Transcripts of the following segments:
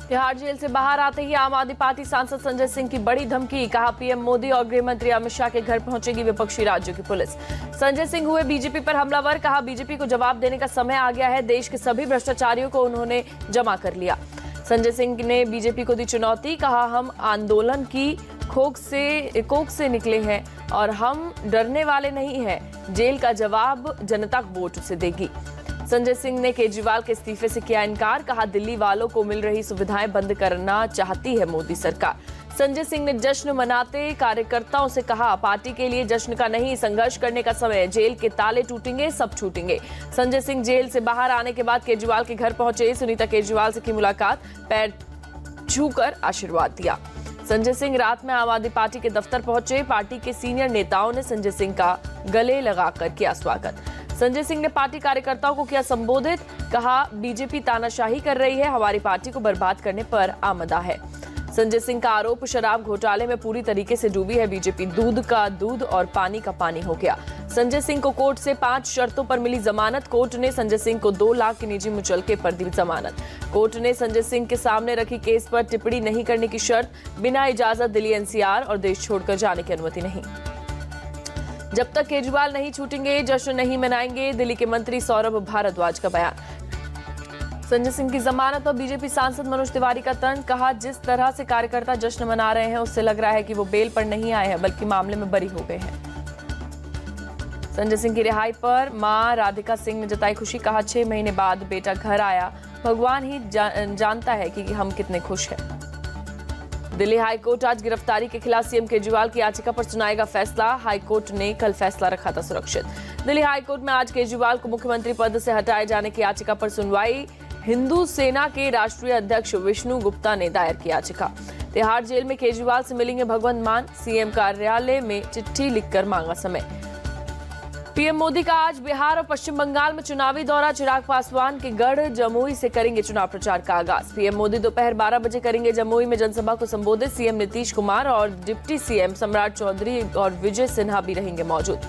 Tihar jail से बाहर आते ही आम आदमी पार्टी सांसद संजय सिंह की बड़ी धमकी। कहा पीएम मोदी और गृह मंत्री अमित शाह के घर पहुंचेगी विपक्षी राज्यों की पुलिस। संजय सिंह हुए बीजेपी पर हमलावर। कहा बीजेपी को जवाब देने का समय आ गया है। देश के सभी भ्रष्टाचारियों को उन्होंने जमा कर लिया। संजय सिंह ने बीजेपी को दी चुनौती। कहा हम आंदोलन की कोख से निकले हैं और हम डरने वाले नहीं हैं। जेल का जवाब जनता वोट से देगी। संजय सिंह ने केजरीवाल के इस्तीफे से किया इनकार। कहा दिल्ली वालों को मिल रही सुविधाएं बंद करना चाहती है मोदी सरकार। संजय सिंह ने जश्न मनाते कार्यकर्ताओं से कहा पार्टी के लिए जश्न का नहीं, संघर्ष करने का समय। जेल के ताले टूटेंगे, सब छूटेंगे। संजय सिंह जेल से बाहर आने के बाद केजरीवाल के घर पहुंचे। सुनीता केजरीवाल से की मुलाकात, पैर छूकर आशीर्वाद दिया। संजय सिंह रात में आम आदमी पार्टी के दफ्तर पहुंचे। पार्टी के सीनियर नेताओं ने संजय सिंह का गले लगाकर किया स्वागत। संजय सिंह ने पार्टी कार्यकर्ताओं को किया संबोधित। कहा बीजेपी तानाशाही कर रही है, हमारी पार्टी को बर्बाद करने पर आमदा है। संजय सिंह का आरोप शराब घोटाले में पूरी तरीके से डूबी है बीजेपी। दूध का दूध और पानी का पानी हो गया। संजय सिंह को कोर्ट से 5 शर्तों पर मिली जमानत। कोर्ट ने संजय सिंह को 2 लाख की निजी मुचलके पर दी जमानत। कोर्ट ने संजय सिंह के सामने रखी केस पर टिप्पणी नहीं करने की शर्त। बिना इजाजत दिल्ली एनसीआर और देश छोड़कर जाने की अनुमति नहीं। जब तक केजरीवाल नहीं छूटेंगे जश्न नहीं मनाएंगे, दिल्ली के मंत्री सौरभ भारद्वाज का बयान। संजय सिंह की जमानत पर बीजेपी सांसद मनोज तिवारी का तंज। कहा जिस तरह से कार्यकर्ता जश्न मना रहे हैं उससे लग रहा है कि वो बेल पर नहीं आए हैं बल्कि मामले में बरी हो गए हैं। संजय सिंह की रिहाई पर मां राधिका सिंह ने जताई खुशी। कहा 6 महीने बाद बेटा घर आया, भगवान ही जानता है कि हम कितने खुश हैं। दिल्ली हाईकोर्ट आज गिरफ्तारी के खिलाफ सीएम केजरीवाल की याचिका पर सुनाएगा फैसला। हाईकोर्ट ने कल फैसला रखा था सुरक्षित। दिल्ली हाईकोर्ट में आज केजरीवाल को मुख्यमंत्री पद से हटाए जाने की याचिका पर सुनवाई। हिंदू सेना के राष्ट्रीय अध्यक्ष विष्णु गुप्ता ने दायर की याचिका। तिहाड़ जेल में केजरीवाल से मिलेंगे भगवंत मान। सीएम कार्यालय में चिट्ठी लिखकर मांगा समय। पीएम मोदी का आज बिहार और पश्चिम बंगाल में चुनावी दौरा। चिराग पासवान के गढ़ जमुई से करेंगे चुनाव प्रचार का आगाज। पीएम मोदी दोपहर 12 बजे करेंगे जमुई में जनसभा को संबोधित। सीएम नीतीश कुमार और डिप्टी सीएम सम्राट चौधरी और विजय सिन्हा भी रहेंगे मौजूद।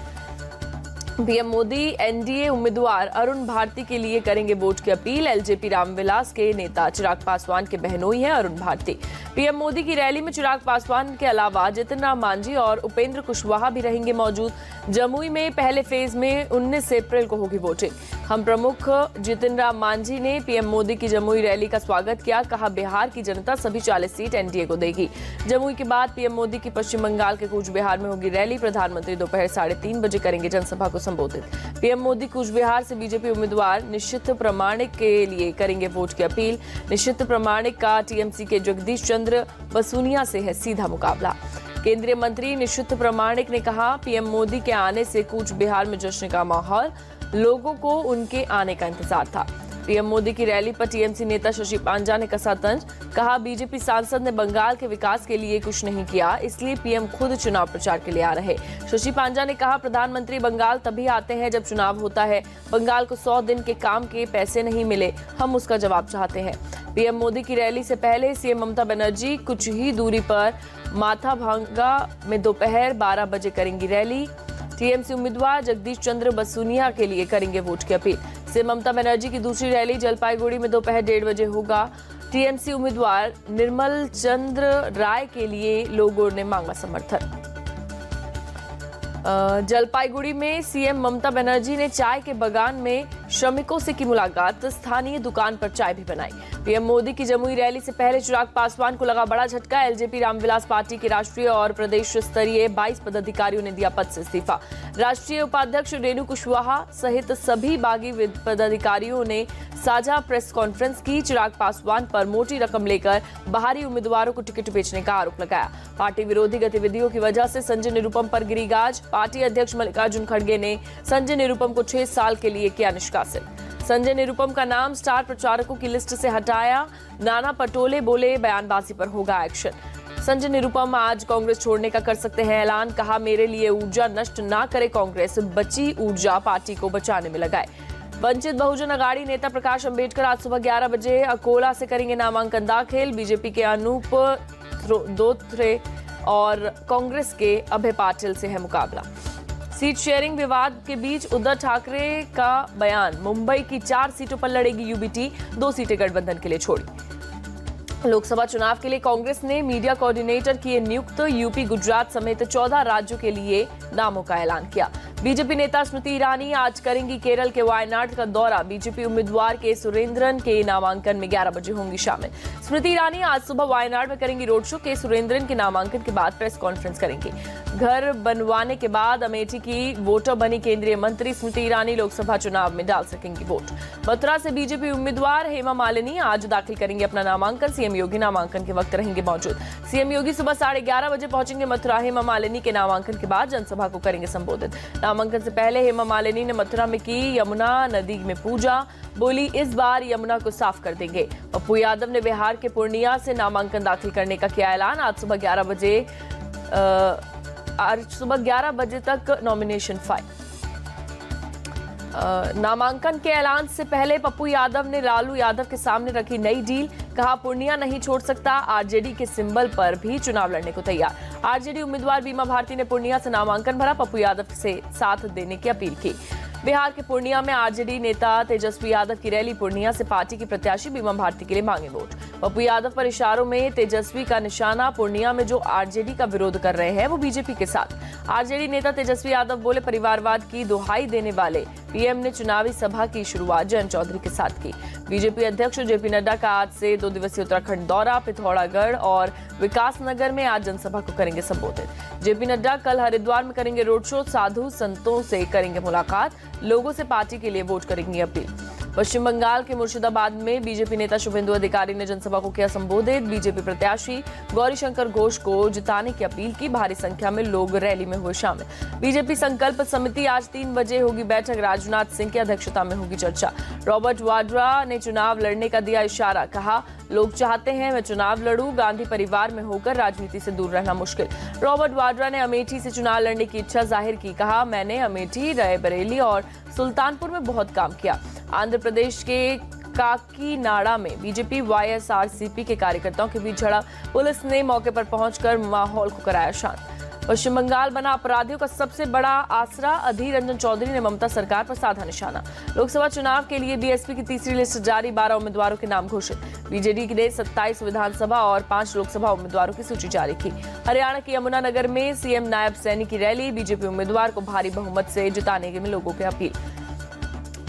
पीएम मोदी एनडीए उम्मीदवार अरुण भारती के लिए करेंगे वोट की अपील। एलजेपी रामविलास के नेता चिराग पासवान के बहनोई हैं अरुण भारती। पीएम मोदी की रैली में चिराग पासवान के अलावा जितिन राम मांझी और उपेंद्र कुशवाहा भी रहेंगे मौजूद। जमुई में पहले फेज में 19 अप्रैल को होगी वोटिंग। हम प्रमुख जितिन राम मांझी ने पीएम मोदी की जमुई रैली का स्वागत किया। कहा बिहार की जनता सभी 40 सीट एनडीए को देगी। जमुई के बाद पीएम मोदी की पश्चिम बंगाल के कूच बिहार में होगी रैली। प्रधानमंत्री दोपहर 3:30 बजे करेंगे जनसभा को संबोधित। पीएम मोदी कूच बिहार से बीजेपी उम्मीदवार निश्चित प्रामाणिक के लिए करेंगे वोट की अपील। निश्चित प्रामाणिक का टीएमसी के जगदीश चंद्र बसूनिया से है सीधा मुकाबला। केंद्रीय मंत्री निश्चित प्रामाणिक ने कहा पीएम मोदी के आने से कूच बिहार में जश्न का माहौल, लोगों को उनके आने का इंतजार था। पीएम मोदी की रैली पर टीएमसी नेता शशि पांजा ने कसा तंज। कहा बीजेपी सांसद ने बंगाल के विकास के लिए कुछ नहीं किया, इसलिए पीएम खुद चुनाव प्रचार के लिए आ रहे। शशि पांजा ने कहा प्रधानमंत्री बंगाल तभी आते हैं जब चुनाव होता है। बंगाल को 100 दिन के काम के पैसे नहीं मिले, हम उसका जवाब चाहते हैं। पीएम मोदी की रैली से पहले सीएम ममता बनर्जी कुछ ही दूरी पर माथाभांगा में दोपहर 12 बजे करेंगी रैली। टीएमसी उम्मीदवार जगदीश चंद्र बसूनिया के लिए करेंगे वोट की अपील। सीएम ममता बनर्जी की दूसरी रैली जलपाईगुड़ी में दोपहर 1:30 बजे होगा। टीएमसी उम्मीदवार निर्मल चंद्र राय के लिए लोगों ने मांगा समर्थन। जलपाईगुड़ी में सीएम ममता बनर्जी ने चाय के बागान में श्रमिकों से की मुलाकात। स्थानीय दुकान पर चाय भी बनाई। पीएम मोदी की जमुई रैली से पहले चिराग पासवान को लगा बड़ा झटका। एलजेपी रामविलास पार्टी के राष्ट्रीय और प्रदेश स्तरीय 22 पदाधिकारियों ने दिया पद से इस्तीफा। राष्ट्रीय उपाध्यक्ष रेणु कुशवाहा सहित सभी बागी पदाधिकारियों ने साझा प्रेस कॉन्फ्रेंस की। चिराग पासवान पर मोटी रकम लेकर बाहरी उम्मीदवारों को टिकट बेचने का आरोप लगाया। पार्टी विरोधी गतिविधियों की वजह से संजय निरुपम पर गिरी गाज। पार्टी अध्यक्ष मल्लिकार्जुन खड़गे ने संजय निरुपम को 6 साल के लिए किया निष्कासित। संजय निरुपम का नाम स्टार प्रचारकों की लिस्ट से हटाया। नाना पटोले बोले बयानबाजी पर होगा एक्शन। संजय निरुपम आज कांग्रेस छोड़ने का कर सकते हैं ऐलान। कहा मेरे लिए ऊर्जा नष्ट ना करे कांग्रेस, बची ऊर्जा पार्टी को बचाने में लगाए। वंचित बहुजन अघाड़ी नेता प्रकाश अंबेडकर आज सुबह 11 बजे अकोला से करेंगे नामांकन दाखिल। बीजेपी के अनूप दोत्रे और कांग्रेस के अभय पाटिल से है मुकाबला। सीट शेयरिंग विवाद के बीच उद्धव ठाकरे का बयान। मुंबई की 4 सीटों पर लड़ेगी यूबीटी, 2 सीटें गठबंधन के लिए छोड़ी। लोकसभा चुनाव के लिए कांग्रेस ने मीडिया कोऑर्डिनेटर किए नियुक्त। यूपी, गुजरात समेत 14 राज्यों के लिए नामों का ऐलान किया। बीजेपी नेता स्मृति ईरानी आज करेंगी केरल के वायनाड का दौरा। बीजेपी उम्मीदवार के सुरेंद्रन के नामांकन में 11 बजे होंगी शामिल। स्मृति ईरानी आज सुबह वायनाड में करेंगी रोड शो। के सुरेंद्रन के नामांकन के बाद प्रेस कॉन्फ्रेंस करेंगी। घर बनवाने के बाद अमेठी की वोटर बनी केंद्रीय मंत्री स्मृति ईरानी लोकसभा चुनाव में डाल सकेंगी वोट। मथुरा से बीजेपी उम्मीदवार हेमा मालिनी आज दाखिल करेंगे अपना नामांकन। सीएम योगी नामांकन के वक्त रहेंगे मौजूद। सीएम योगी सुबह 11:30 बजे पहुंचेंगे मथुरा। हेमा मालिनी के नामांकन के बाद जनसभा को करेंगे संबोधित। नामांकन से पहले हेमा मालिनी ने मथुरा में की यमुना नदी में पूजा। बोली, इस बार यमुना को साफ कर देंगे। पप्पू यादव ने बिहार के पूर्णिया से नामांकन दाखिल करने का किया ऐलान। आज सुबह 11 बजे तक नॉमिनेशन फाइल। नामांकन के ऐलान से पहले पप्पू यादव ने लालू यादव के सामने रखी नई डील। कहा, पूर्णिया नहीं छोड़ सकता। आरजेडी के सिंबल पर भी चुनाव लड़ने को तैयार। आरजेडी उम्मीदवार बीमा भारती ने पूर्णिया से नामांकन भरा। पप्पू यादव से साथ देने की अपील की। बिहार के पूर्णिया में आरजेडी नेता तेजस्वी यादव की रैली। पूर्णिया से पार्टी की प्रत्याशी बीमा भारती के लिए मांगे वोट। पप्पू यादव पर इशारों में तेजस्वी का निशाना। पूर्णिया में जो आरजेडी का विरोध कर रहे हैं वो बीजेपी के साथ। आरजेडी नेता तेजस्वी यादव बोले, परिवारवाद की दुहाई देने वाले पीएम ने चुनावी सभा की शुरुआत जयंत चौधरी के साथ की। बीजेपी अध्यक्ष जेपी नड्डा का आज से 2 दिवसीय उत्तराखंड दौरा। पिथौरागढ़ और विकासनगर में आज जनसभा को करेंगे संबोधित। जेपी नड्डा कल हरिद्वार में करेंगे रोड शो। साधु संतों से करेंगे मुलाकात। लोगों से पार्टी के लिए वोट करेंगे अपील। पश्चिम बंगाल के मुर्शिदाबाद में बीजेपी नेता शुभेंदु अधिकारी ने जनसभा को किया संबोधित। बीजेपी प्रत्याशी गौरीशंकर घोष को जिताने की अपील की। भारी संख्या में लोग रैली में हुए शामिल। बीजेपी संकल्प समिति आज 3 बजे होगी बैठक। राजनाथ सिंह की अध्यक्षता में होगी चर्चा। रॉबर्ट वाड्रा ने चुनाव लड़ने का दिया इशारा। कहा, लोग चाहते हैं मैं चुनाव लड़ूं। गांधी परिवार में होकर राजनीति से दूर रहना मुश्किल। रॉबर्ट वाड्रा ने अमेठी से चुनाव लड़ने की इच्छा जाहिर की। कहा, मैंने अमेठी, रायबरेली और सुल्तानपुर में बहुत काम किया। आंध्र प्रदेश के काकीनाडा में बीजेपी वाईएसआरसीपी के कार्यकर्ताओं के बीच झड़प। पुलिस ने मौके पर पहुंचकर माहौल को कराया शांत। पश्चिम बंगाल बना अपराधियों का सबसे बड़ा आसरा। अधीर रंजन चौधरी ने ममता सरकार पर साधा निशाना। लोकसभा चुनाव के लिए बीएसपी की तीसरी लिस्ट जारी। 12 उम्मीदवारों के नाम घोषित। बीजेडी ने 27 विधानसभा और 5 लोकसभा उम्मीदवारों की सूची जारी की। हरियाणा के यमुनानगर में सीएम नायब सैनी की रैली। बीजेपी उम्मीदवार को भारी बहुमत से जिताने के लोगों की अपील।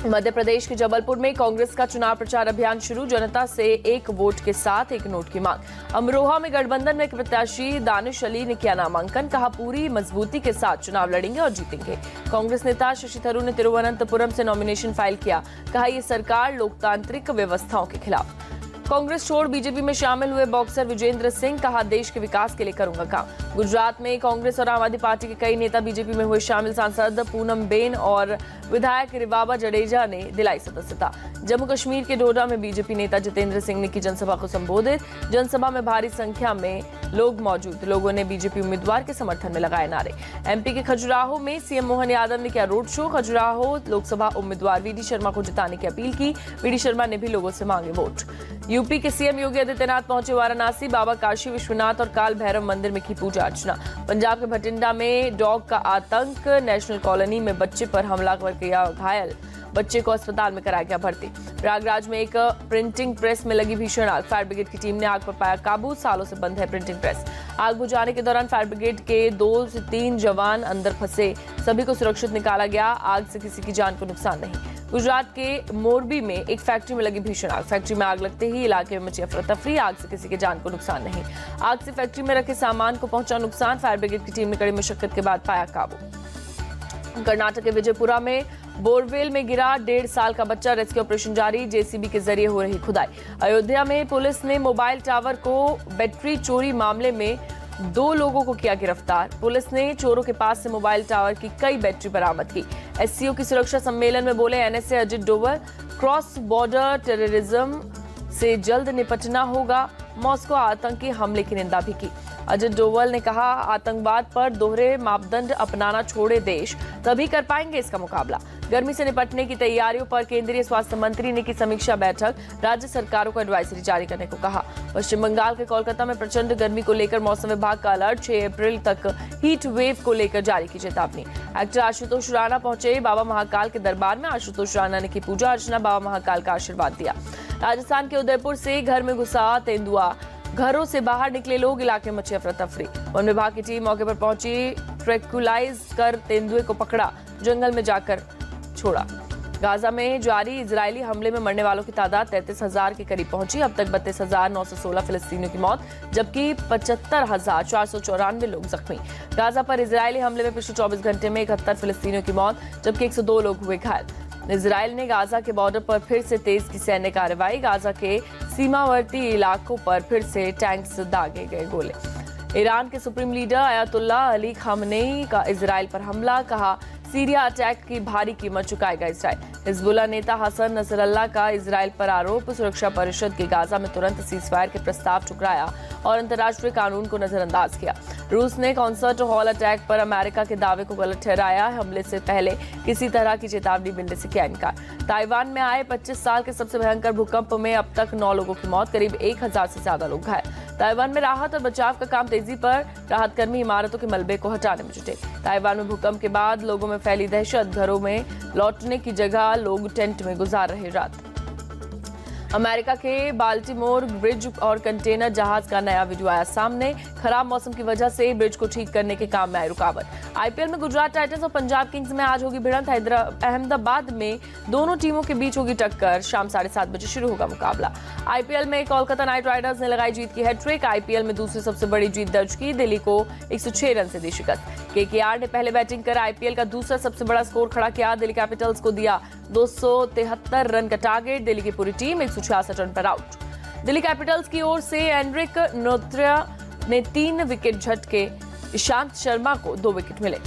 मध्य प्रदेश के जबलपुर में कांग्रेस का चुनाव प्रचार अभियान शुरू। जनता से 1 वोट के साथ 1 नोट की मांग। अमरोहा में गठबंधन में प्रत्याशी दानिश अली ने किया नामांकन। कहा, पूरी मजबूती के साथ चुनाव लड़ेंगे और जीतेंगे। कांग्रेस नेता शशि थरूर ने तिरुवनंतपुरम से नॉमिनेशन फाइल किया। कहा, यह सरकार लोकतांत्रिक व्यवस्थाओं के खिलाफ। कांग्रेस छोड़ बीजेपी में शामिल हुए बॉक्सर विजेंद्र सिंह। कहा, देश के विकास के लिए करूंगा काम। गुजरात में कांग्रेस और आम आदमी पार्टी के कई नेता बीजेपी में हुए शामिल। सांसद पूनम बेन और विधायक रिवाबा जडेजा ने दिलाई सदस्यता। जम्मू कश्मीर के डोडा में बीजेपी नेता जितेंद्र सिंह ने की जनसभा को संबोधित। जनसभा में भारी संख्या में लोग मौजूद। लोगों ने बीजेपी उम्मीदवार के समर्थन में लगाए नारे। एमपी के खजुराहो में सीएम मोहन यादव ने किया रोड शो। खजुराहो लोकसभा उम्मीदवार वीडी शर्मा को जिताने की अपील की। वीडी शर्मा ने भी लोगों से मांगे वोट। यूपी के सीएम योगी आदित्यनाथ पहुंचे वाराणसी। बाबा काशी विश्वनाथ और काल भैरव मंदिर में की पूजा अर्चना। पंजाब के भटिंडा में डॉग का आतंक। नेशनल कॉलोनी में बच्चे पर हमला कर किया घायल। बच्चे को अस्पताल में कराया गया भर्ती। प्रयागराज में एक प्रिंटिंग प्रेस में लगी भीषण आग। फायर ब्रिगेड की टीम ने आग पर पाया काबू। सालों से बंद है प्रिंटिंग प्रेस। आग बुझाने के दौरान फायर ब्रिगेड के 2 से 3 जवान अंदर फंसे। सभी को सुरक्षित निकाला गया। आग से किसी की जान को नुकसान नहीं। गुजरात के मोरबी में एक फैक्ट्री में लगी भीषण आग। फैक्ट्री में आग लगते ही इलाके में मची अफरा-तफरी। आग से किसी की जान को नुकसान नहीं। आग से फैक्ट्री में रखे सामान को पहुंचा नुकसान। फायर ब्रिगेड की टीम ने कड़ी मशक्कत के बाद पाया काबू। कर्नाटक के विजयपुरा में बोरवेल में गिरा 1.5 साल का बच्चा। रेस्क्यू ऑपरेशन जारी। जेसीबी के जरिए हो रही खुदाई। अयोध्या में पुलिस ने मोबाइल टावर को बैटरी चोरी मामले में 2 लोगों को किया गिरफ्तार। पुलिस ने चोरों के पास से मोबाइल टावर की कई बैटरी बरामद की। एससीओ की सुरक्षा सम्मेलन में बोले NSA Ajit Doval. Cross border terrorism से जल्द निपटना होगा। मॉस्को आतंकी हमले की निंदा भी की। अजित डोवल ने कहा, आतंकवाद पर दोहरे मापदंड अपनाना छोड़े देश, तभी कर पाएंगे इसका मुकाबला। गर्मी से निपटने की तैयारियों पर केंद्रीय स्वास्थ्य मंत्री ने की समीक्षा बैठक। राज्य सरकारों को एडवाइजरी जारी करने को कहा। पश्चिम बंगाल के कोलकाता में प्रचंड गर्मी को लेकर मौसम विभाग का अलर्ट। 6 अप्रैल तक हीट वेव को लेकर जारी की चेतावनी। एक्टर आशुतोष राणा पहुंचे बाबा महाकाल के दरबार में। आशुतोष राणा ने की पूजा अर्चना। बाबा महाकाल का आशीर्वाद दिया। राजस्थान के उदयपुर से घर में घुसा तेंदुआ। घरों से बाहर निकले लोग, इलाके में मची अफरा तफरी। वन विभाग की टीम मौके पर पहुंची, ट्रैंक्विलाइज कर तेंदुए को पकड़ा, जंगल में जाकर छोड़ा। गाजा में जारी इजरायली हमले में मरने वालों की तादाद 33,000 के करीब पहुंची। अब तक 32,916 फिलिस्तीनियों की मौत, जबकि 75,494 लोग जख्मी। गाजा पर इजरायली हमले में पिछले 24 घंटे में 71 फिलिस्तीनियों की मौत, जबकि 102 लोग हुए घायल। इजरायल ने गाजा के बॉर्डर पर फिर से तेज की सैन्य कार्रवाई। गाजा के सीमावर्ती इलाकों पर फिर से टैंक से दागे गए गोले। ईरान के supreme leader Ayatollah Ali Khamenei का इजरायल पर हमला, कहा सीरिया अटैक की भारी कीमत चुकाएगा इजरायल। हिजबुल्लाह नेता हसन नसरल्लाह का इजरायल पर आरोप, सुरक्षा परिषद के गाजा में तुरंत सीजफायर के प्रस्ताव ठुकराया और अंतर्राष्ट्रीय कानून को नजरअंदाज किया। रूस ने कॉन्सर्ट हॉल अटैक पर अमेरिका के दावे को गलत ठहराया। हमले से पहले किसी तरह की चेतावनी मिलने से किया इनकार। ताइवान में आए 25 साल के सबसे भयंकर भूकंप में अब तक 9 लोगों की मौत, करीब 1,000 से ज्यादा लोग घायल। ताइवान में राहत और बचाव का काम तेजी पर, राहत कर्मी इमारतों के मलबे को हटाने में जुटे। ताइवान में भूकंप के बाद लोगों में फैली दहशत, घरों में लौटने की जगह लोग टेंट में गुजार रहे रात। अमेरिका के बाल्टीमोर ब्रिज और कंटेनर जहाज का नया वीडियो आया सामने। खराब मौसम की वजह से ब्रिज को ठीक करने के काम में आई रुकावट। आईपीएल में गुजरात टाइटंस और पंजाब किंग्स में आज होगी भिड़ंत। अहमदाबाद में दोनों टीमों के बीच होगी टक्कर। शाम 7:30 बजे शुरू होगा मुकाबला। आईपीएल में कोलकाता नाइट राइडर्स ने लगाई जीत की हैट्रिक। आईपीएल में दूसरी सबसे बड़ी जीत दर्ज की, दिल्ली को 106 रन से दी शिकस्त। केकेआर ने पहले बैटिंग कर आईपीएल का दूसरा सबसे बड़ा स्कोर खड़ा किया। दिल्ली कैपिटल्स को दिया 273 रन का टारगेट। दिल्ली की पूरी टीम 166 रन पर आउट। दिल्ली कैपिटल्स की ओर से एनरिक नोत्रिया ने 3 विकेट झटके, ईशांत शर्मा को 2 विकेट मिले।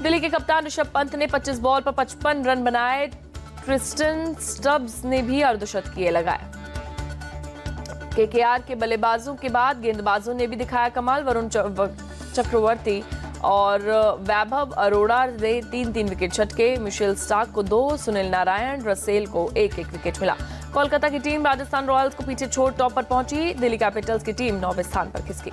दिल्ली के कप्तान ऋषभ पंत ने 25 बॉल पर 55 रन बनाए। ट्रिस्टन स्टब्स ने भी अर्धशतकीय लगाए। केकेआर के बल्लेबाजों के बाद गेंदबाजों ने भी दिखाया कमाल। वरुण चक्रवर्ती और वैभव अरोड़ा ने 3-3 विकेट झटके। मिशेल स्टार्क को 2, सुनील नारायण, रसेल को 1-1 विकेट मिला। कोलकाता की टीम राजस्थान रॉयल्स को पीछे छोड़ टॉप पर पहुंची। दिल्ली कैपिटल्स की टीम 9वें स्थान पर खिसकी।